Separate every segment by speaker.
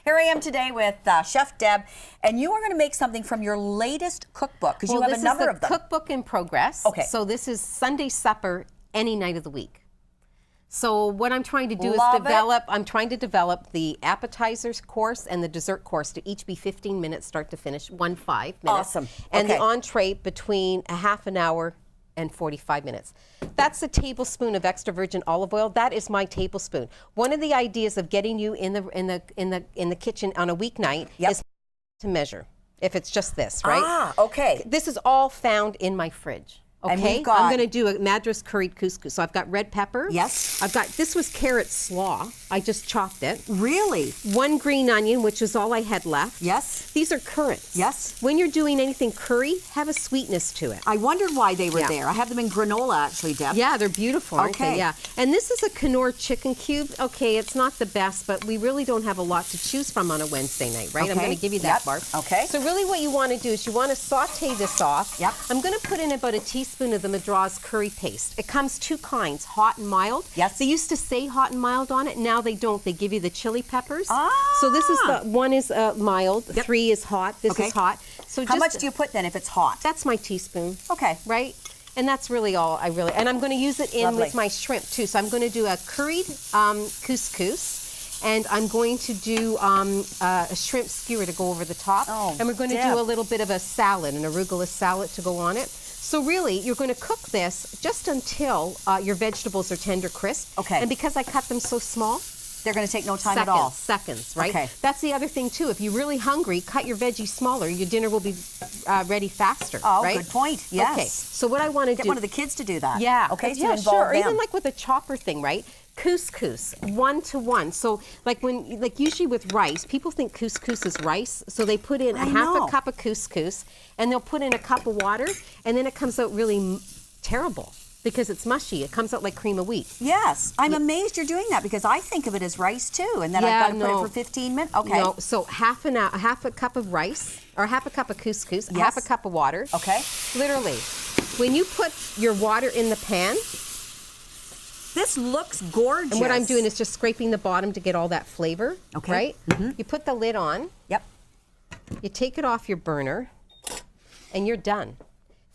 Speaker 1: Here I am today with Chef Deb, and you are going to make something from your latest cookbook, because you have a number of them.
Speaker 2: This is the cookbook in progress.
Speaker 1: Okay.
Speaker 2: So this is Sunday supper any night of the week. So what I'm trying to do I'm trying to develop the appetizers course and the dessert course to each be 15 minutes start to finish, 5 minutes.
Speaker 1: Awesome.
Speaker 2: And the entree between a half an hour and 45 minutes. That's a tablespoon of extra virgin olive oil. That is my tablespoon. One of the ideas of getting you in the kitchen on a weeknight is to measure. If it's just this, right?
Speaker 1: Ah, okay.
Speaker 2: This is all found in my fridge. Okay,
Speaker 1: and we've got,
Speaker 2: I'm going to do a Madras curried couscous. So I've got red pepper.
Speaker 1: Yes.
Speaker 2: I've got, this was carrot slaw. I just chopped it.
Speaker 1: Really?
Speaker 2: 1 green onion, which is all I had left.
Speaker 1: Yes.
Speaker 2: These are currants.
Speaker 1: Yes.
Speaker 2: When you're doing anything curry, have a sweetness to it.
Speaker 1: I wondered why they were there. I have them in granola, actually, Deb.
Speaker 2: Yeah, they're beautiful, aren't they? Yeah. And this is a Knorr chicken cube. Okay, it's not the best, but we really don't have a lot to choose from on a Wednesday night, right?
Speaker 1: Okay.
Speaker 2: I'm going to give you that, Barb.
Speaker 1: Okay.
Speaker 2: So really what you want to do is you want to saute this off.
Speaker 1: Yep.
Speaker 2: I'm going to put in about a teaspoon of the Madras curry paste. It comes 2 kinds, hot and mild.
Speaker 1: Yes.
Speaker 2: They used to say hot and mild on it. Now they don't. They give you the chili peppers.
Speaker 1: Ah.
Speaker 2: So this is the, 1 is mild, 3 is hot, this is hot. So
Speaker 1: how much do you put then if it's hot?
Speaker 2: That's my teaspoon.
Speaker 1: Okay.
Speaker 2: Right? And that's really all and I'm going to use it in with my shrimp too. So I'm going to do a curried couscous, and I'm going to do a shrimp skewer to go over the top.
Speaker 1: Oh,
Speaker 2: and we're going to do a little bit of a salad, an arugula salad to go on it. So really, you're going to cook this just until your vegetables are tender crisp.
Speaker 1: Okay.
Speaker 2: And because I cut them so small,
Speaker 1: they're going to take no time at all.
Speaker 2: Seconds, right?
Speaker 1: Okay.
Speaker 2: That's the other thing too. If you're really hungry, cut your veggies smaller. Your dinner will be ready faster.
Speaker 1: Oh,
Speaker 2: right?
Speaker 1: good point. Yes.
Speaker 2: Okay. So what I want to do.
Speaker 1: Get one of the kids to do that.
Speaker 2: Yeah.
Speaker 1: Okay.
Speaker 2: Yeah,
Speaker 1: to
Speaker 2: sure. Or
Speaker 1: them.
Speaker 2: even like with a chopper thing, right? Couscous, 1-to-1. So like usually with rice, people think couscous is rice, so they put in half a cup of couscous, and they'll put in a cup of water, and then it comes out really terrible because it's mushy. It comes out like cream of wheat.
Speaker 1: Yes, I'm amazed you're doing that, because I think of it as rice too, and then I've got to put it for 15 minutes. Okay.
Speaker 2: No, so half a cup of rice, or half a cup of couscous, half a cup of water.
Speaker 1: Okay.
Speaker 2: Literally, when you put your water in the pan.
Speaker 1: This looks gorgeous.
Speaker 2: And what I'm doing is just scraping the bottom to get all that flavor. Okay. Right? Mm-hmm. You put the lid on.
Speaker 1: Yep.
Speaker 2: You take it off your burner, and you're done.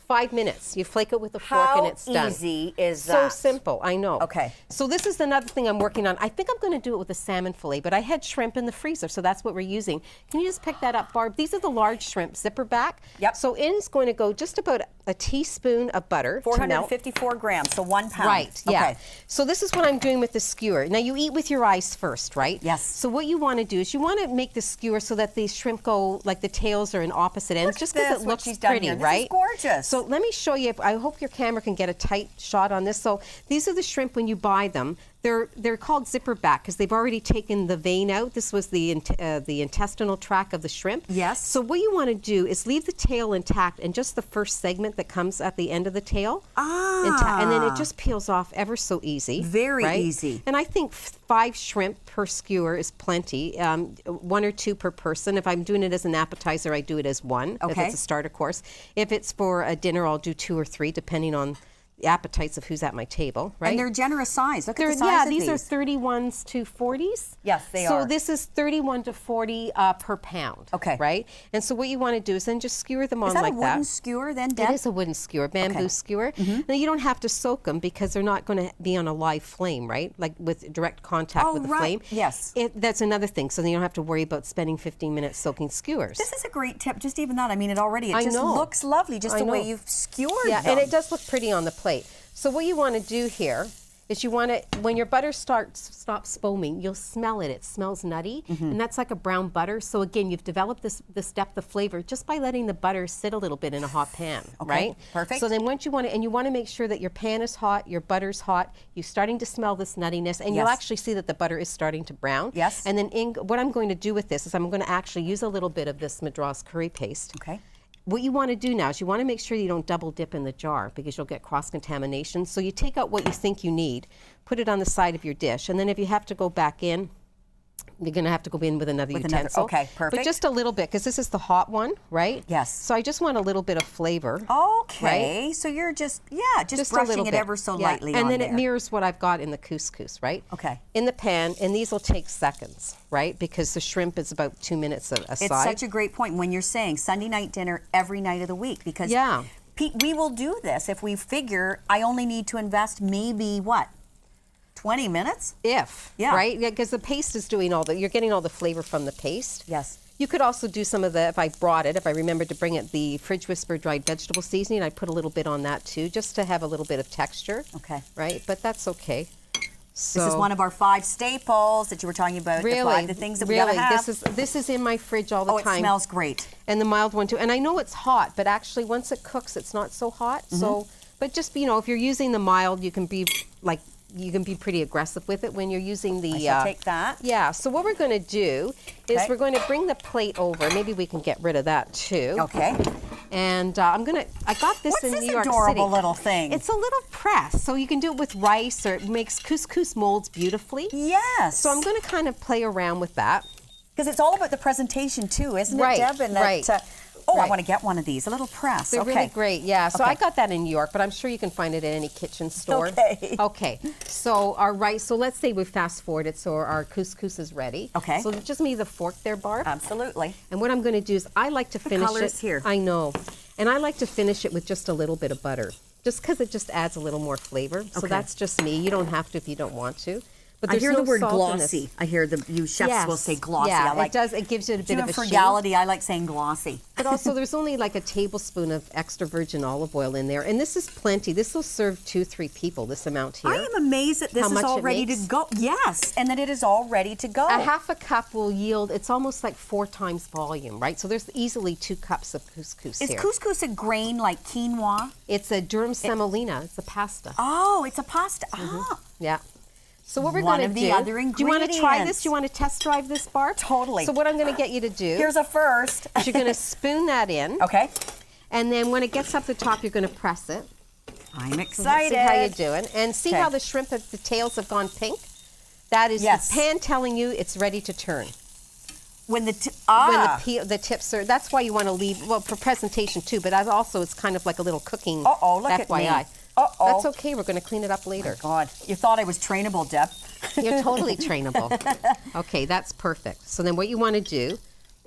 Speaker 2: 5 minutes. You flake it with a fork and it's done.
Speaker 1: How easy is
Speaker 2: so
Speaker 1: that?
Speaker 2: So simple, I know.
Speaker 1: Okay.
Speaker 2: So this is another thing I'm working on. I think I'm going to do it with a salmon fillet, but I had shrimp in the freezer, so that's what we're using. Can you just pick that up, Barb? These are the large shrimp, zipper back.
Speaker 1: Yep.
Speaker 2: So in's going to go just about a teaspoon of butter.
Speaker 1: 454 grams, so 1 pound.
Speaker 2: Right, yeah.
Speaker 1: Okay.
Speaker 2: So this is what I'm doing with the skewer. Now you eat with your eyes first, right?
Speaker 1: Yes.
Speaker 2: So what you want to do is you want to make the skewer so that the shrimp go, like the tails are in opposite ends, just because it looks pretty, right?
Speaker 1: This is gorgeous.
Speaker 2: So let me show you, I hope your camera can get a tight shot on this. So these are the shrimp when you buy them. They're called zipper back because they've already taken the vein out. This was the intestinal tract of the shrimp.
Speaker 1: Yes.
Speaker 2: So what you want to do is leave the tail intact and just the first segment that comes at the end of the tail.
Speaker 1: Ah.
Speaker 2: And then it just peels off ever so easy.
Speaker 1: Very easy.
Speaker 2: And I think 5 shrimp per skewer is plenty. 1 or 2 per person. If I'm doing it as an appetizer, I do it as 1.
Speaker 1: Okay.
Speaker 2: If it's a starter course. If it's for a dinner, I'll do 2 or 3, depending on the appetites of who's at my table, right?
Speaker 1: And they're generous size. Look at the size of these.
Speaker 2: Yeah, these are 31s to 40s.
Speaker 1: Yes, they
Speaker 2: are.
Speaker 1: are.
Speaker 2: So this is 31 to 40 per pound.
Speaker 1: Okay.
Speaker 2: Right? And so what you want to do is then just skewer them on like that.
Speaker 1: Is that a wooden skewer then, Deb?
Speaker 2: It is a wooden skewer, bamboo skewer. Now you don't have to soak them because they're not going to be on a live flame, right? Like with direct contact with the flame.
Speaker 1: Yes.
Speaker 2: That's another thing. So then you don't have to worry about spending 15 minutes soaking skewers.
Speaker 1: This is a great tip. Just even that. I mean, it
Speaker 2: I
Speaker 1: just
Speaker 2: know.
Speaker 1: looks lovely, just the way you've skewered them.
Speaker 2: And it does look pretty on the plate. So what you want to do here is you want to, when your butter stops foaming, you'll smell it. It smells nutty, and that's like a brown butter. So again, you've developed this depth of flavor just by letting the butter sit a little bit in a hot pan, right?
Speaker 1: Perfect.
Speaker 2: So then once you want to, and you want to make sure that your pan is hot, your butter's hot, you're starting to smell this nuttiness, and you'll actually see that the butter is starting to brown.
Speaker 1: Yes.
Speaker 2: And then what I'm going to do with this is I'm going to actually use a little bit of this Madras curry paste.
Speaker 1: Okay.
Speaker 2: What you want to do now is you want to make sure you don't double dip in the jar because you'll get cross-contamination. So you take out what you think you need, put it on the side of your dish, and then if you have to go back in, You're going to have to go in with another utensil.
Speaker 1: Okay, perfect.
Speaker 2: But just a little bit, because this is the hot one, right?
Speaker 1: Yes.
Speaker 2: So I just want a little bit of flavor.
Speaker 1: Okay, right? So you're just brushing it ever so lightly
Speaker 2: and
Speaker 1: on
Speaker 2: then
Speaker 1: there.
Speaker 2: it mirrors what I've got in the couscous, right?
Speaker 1: Okay.
Speaker 2: In the pan, and these will take seconds, right? Because the shrimp is about 2 minutes a side.
Speaker 1: It's such a great point when you're saying Sunday night dinner every night of the week, because we will do this if we figure I only need to invest maybe, what, 20 minutes?
Speaker 2: Right? Because the paste is doing you're getting all the flavor from the paste.
Speaker 1: Yes.
Speaker 2: You could also do some of if I remembered to bring it, the Fridge Whisper dried vegetable seasoning, I'd put a little bit on that too, just to have a little bit of texture.
Speaker 1: Okay.
Speaker 2: Right? But that's okay. So,
Speaker 1: this is one of our 5 staples that you were talking about.
Speaker 2: Really?
Speaker 1: The things that we gotta have.
Speaker 2: This is in my fridge all the time.
Speaker 1: Oh, it smells great.
Speaker 2: And the mild one too. And I know it's hot, but actually once it cooks, it's not so hot. So, but just, if you're using the mild, you can be pretty aggressive with it when you're using the...
Speaker 1: I shall take that.
Speaker 2: Yeah, so what we're going to do is we're going to bring the plate over. Maybe we can get rid of that too.
Speaker 1: Okay.
Speaker 2: And I got this in New York City. What's this
Speaker 1: adorable little thing?
Speaker 2: It's a little press, so you can do it with rice, or it makes couscous molds beautifully.
Speaker 1: Yes.
Speaker 2: So I'm going to kind of play around with that.
Speaker 1: Because it's all about the presentation too, isn't it, Deb? And
Speaker 2: right.
Speaker 1: I want to get one of these, a little press.
Speaker 2: They're really great, yeah. So I got that in New York, but I'm sure you can find it at any kitchen store.
Speaker 1: Okay.
Speaker 2: Okay. So our rice, so let's say we fast forward it, so our couscous is ready.
Speaker 1: Okay.
Speaker 2: So just need the fork there, Barb.
Speaker 1: Absolutely.
Speaker 2: And what I'm going to do is I like to finish it.
Speaker 1: colors here.
Speaker 2: I know. And I like to finish it with just a little bit of butter, just because it just adds a little more flavor. So that's just me. You don't have to if you don't want to. But
Speaker 1: I hear the word glossy. I hear you chefs will say glossy.
Speaker 2: Yeah,
Speaker 1: I like,
Speaker 2: it does. It gives it a bit of a
Speaker 1: frugality, I like saying glossy.
Speaker 2: But also, there's only like a tablespoon of extra virgin olive oil in there, and this is plenty. This will serve 2-3 people. This amount here.
Speaker 1: I am amazed that this is all ready to go. Yes, and that it is all ready to go.
Speaker 2: A half a cup will yield. It's almost like 4 times volume, right? So there's easily 2 cups of couscous here.
Speaker 1: Is couscous a grain like quinoa?
Speaker 2: It's a durum semolina. It's a pasta.
Speaker 1: Oh, it's a pasta. Ah.
Speaker 2: Yeah. So what we're going to do,
Speaker 1: do
Speaker 2: you want to try this? Do you want to test drive this, Barb?
Speaker 1: Totally.
Speaker 2: So what I'm going to get you to do,
Speaker 1: here's a first.
Speaker 2: is you're going to spoon that in.
Speaker 1: Okay.
Speaker 2: And then when it gets up the top, you're going to press it.
Speaker 1: I'm excited.
Speaker 2: See how you're doing. And see how the shrimp, the tails have gone pink? That is the pan telling you it's ready to turn.
Speaker 1: When the
Speaker 2: tips are, that's why you want to leave, well, for presentation too, but as also it's kind of like a little cooking
Speaker 1: look
Speaker 2: FYI.
Speaker 1: at me.
Speaker 2: That's okay. We're going to clean it up later.
Speaker 1: Oh God, you thought I was trainable, Deb.
Speaker 2: You're totally trainable. Okay, that's perfect. So then what you want to do,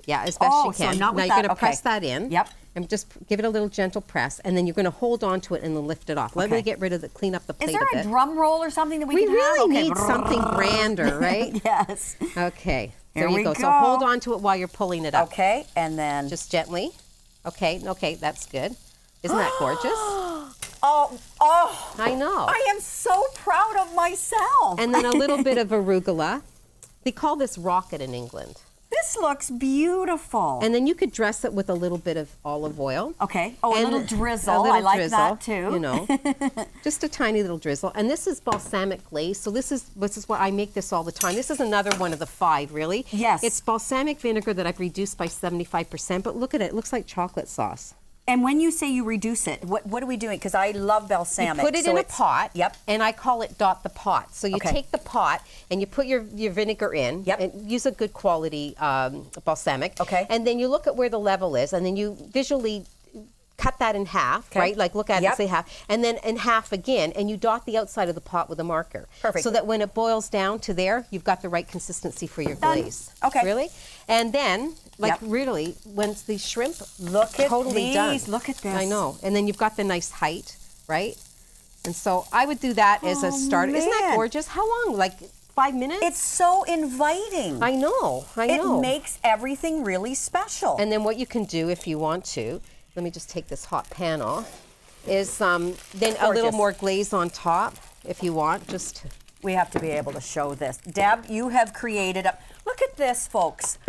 Speaker 2: as best you can.
Speaker 1: So not with
Speaker 2: now you're going to press that in.
Speaker 1: Yep.
Speaker 2: And just give it a little gentle press, and then you're going to hold on to it and then lift it off. Let me get rid of clean up the plate a bit.
Speaker 1: Is there a drum roll or something that we can have?
Speaker 2: We really need something grander, right?
Speaker 1: Yes.
Speaker 2: Okay.
Speaker 1: There
Speaker 2: you go. So hold on to it while you're pulling it up.
Speaker 1: Okay, and then
Speaker 2: just gently. Okay, that's good. Isn't that gorgeous?
Speaker 1: Oh,
Speaker 2: I know.
Speaker 1: I am so proud of myself.
Speaker 2: And then a little bit of arugula. They call this rocket in England.
Speaker 1: This looks beautiful.
Speaker 2: And then you could dress it with a little bit of olive oil.
Speaker 1: Okay. Oh, a little drizzle. I like that too.
Speaker 2: You know, just a tiny little drizzle. And this is balsamic glaze. So this is what I make this all the time. This is another one of the 5, really.
Speaker 1: Yes.
Speaker 2: It's balsamic vinegar that I've reduced by 75%. But look at it. It looks like chocolate sauce.
Speaker 1: And when you say you reduce it, what are we doing? Because I love balsamic.
Speaker 2: You put it in a pot.
Speaker 1: Yep.
Speaker 2: And I call it dot the pot. So you take the pot and you put your vinegar in.
Speaker 1: Yep.
Speaker 2: And use a good quality balsamic.
Speaker 1: Okay.
Speaker 2: And then you look at where the level is, and then you visually cut that in half, right? Like look at it and say half. And then in half again, and you dot the outside of the pot with a marker.
Speaker 1: Perfect.
Speaker 2: So that when it boils down to there, you've got the right consistency for your glaze.
Speaker 1: Okay.
Speaker 2: Really? And then, really, once the shrimp
Speaker 1: look at
Speaker 2: totally done.
Speaker 1: Look at this.
Speaker 2: I know. And then you've got the nice height, right? And so I would do that as a starter. Isn't that gorgeous? How long? Like 5 minutes?
Speaker 1: It's so inviting.
Speaker 2: I know.
Speaker 1: It makes everything really special.
Speaker 2: And then what you can do if you want to, let me just take this hot pan off, is then a little more glaze on top if you want. We
Speaker 1: have to be able to show this. Deb, you have created look at this, folks.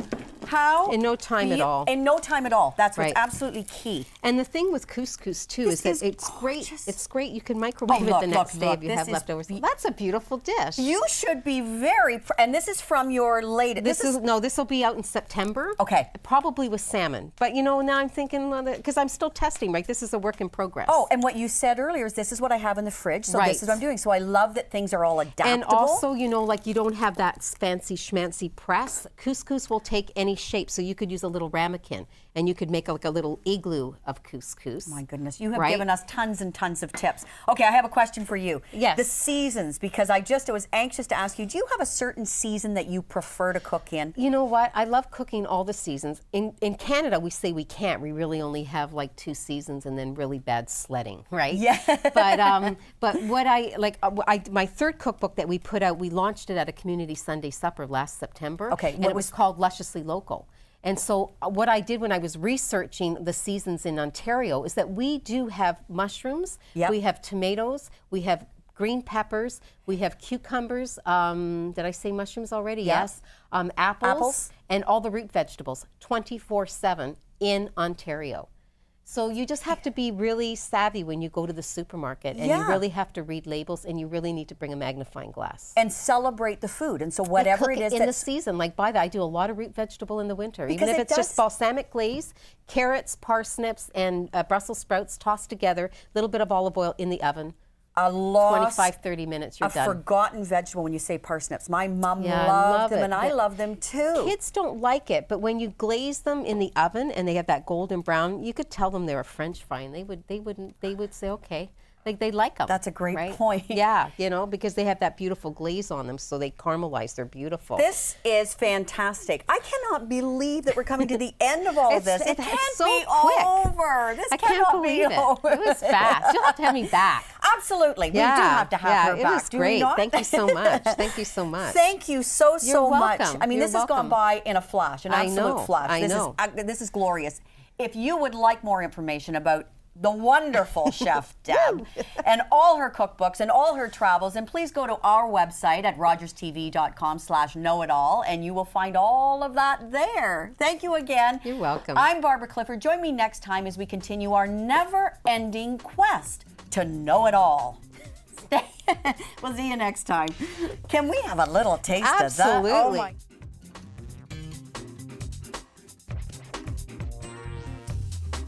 Speaker 1: How?
Speaker 2: In no time at all.
Speaker 1: In no time at all. That's what's
Speaker 2: Right.
Speaker 1: absolutely key.
Speaker 2: And the thing with couscous too is that it's
Speaker 1: gorgeous.
Speaker 2: great. It's great. You can microwave it the next day if you have leftovers. That's a beautiful dish.
Speaker 1: You should be very. And this is from your latest.
Speaker 2: This will be out in September.
Speaker 1: Okay.
Speaker 2: Probably with salmon. But you know, now I'm thinking because I'm still testing. Right. This is a work in progress.
Speaker 1: Oh, and what you said earlier is this is what I have in the fridge. So this is what I'm doing. So I love that things are all adaptable.
Speaker 2: And also, you know, like you don't have that fancy schmancy press. Couscous will take any shape. So you could use a little ramekin and you could make like a little igloo of couscous.
Speaker 1: My goodness, you have given us tons and tons of tips. Okay, I have a question for you.
Speaker 2: Yes.
Speaker 1: The seasons, because I was anxious to ask you, do you have a certain season that you prefer to cook in?
Speaker 2: You know what? I love cooking all the seasons. In Canada, we say we can't. We really only have like 2 seasons and then really bad sledding, right?
Speaker 1: Yeah.
Speaker 2: But what my third cookbook that we put out, we launched it at a community Sunday supper last September.
Speaker 1: Okay.
Speaker 2: And it was called Lusciously Local. And so what I did when I was researching the seasons in Ontario is that we do have mushrooms, we have tomatoes, we have green peppers, we have cucumbers, did I say mushrooms already?
Speaker 1: Yeah.
Speaker 2: Yes. Apples, and all the root vegetables, 24/7 in Ontario. So you just have to be really savvy when you go to the supermarket, and you really have to read labels, and you really need to bring a magnifying glass.
Speaker 1: And celebrate the food. And so whatever it is
Speaker 2: in the season, like buy that. I do a lot of root vegetable in the winter. Even if it's just balsamic glaze, carrots, parsnips, and Brussels sprouts tossed together, a little bit of olive oil in the oven. 25-30 minutes, you're done.
Speaker 1: A forgotten vegetable when you say parsnips. My mom loved them, and I love them too.
Speaker 2: Kids don't like it, but when you glaze them in the oven and they have that golden brown, you could tell them they're a French fry, and they would say okay. Like they like them.
Speaker 1: That's a great point.
Speaker 2: Yeah, you know, because they have that beautiful glaze on them, so they caramelize. They're beautiful.
Speaker 1: This is fantastic. I cannot believe that we're coming to the end of all of this. It can't
Speaker 2: so
Speaker 1: be
Speaker 2: quick.
Speaker 1: over. This
Speaker 2: I can't
Speaker 1: cannot
Speaker 2: believe
Speaker 1: be
Speaker 2: it.
Speaker 1: over.
Speaker 2: It was fast. You'll have to have me back.
Speaker 1: Absolutely. We do have to have her back.
Speaker 2: It was great. Thank you so much. Thank you so much.
Speaker 1: Thank you so much. I mean, this has gone by in a flash, an absolute flash.
Speaker 2: I know.
Speaker 1: This is glorious. If you would like more information about the wonderful Chef Deb and all her cookbooks and all her travels, and please go to our website at rogerstv.com/knowitall, and you will find all of that there. Thank you again.
Speaker 2: You're welcome.
Speaker 1: I'm Barbara Clifford. Join me next time as we continue our never-ending quest to know it all. We'll see you next time. Can we have a little taste of that?
Speaker 2: Absolutely.
Speaker 1: Oh my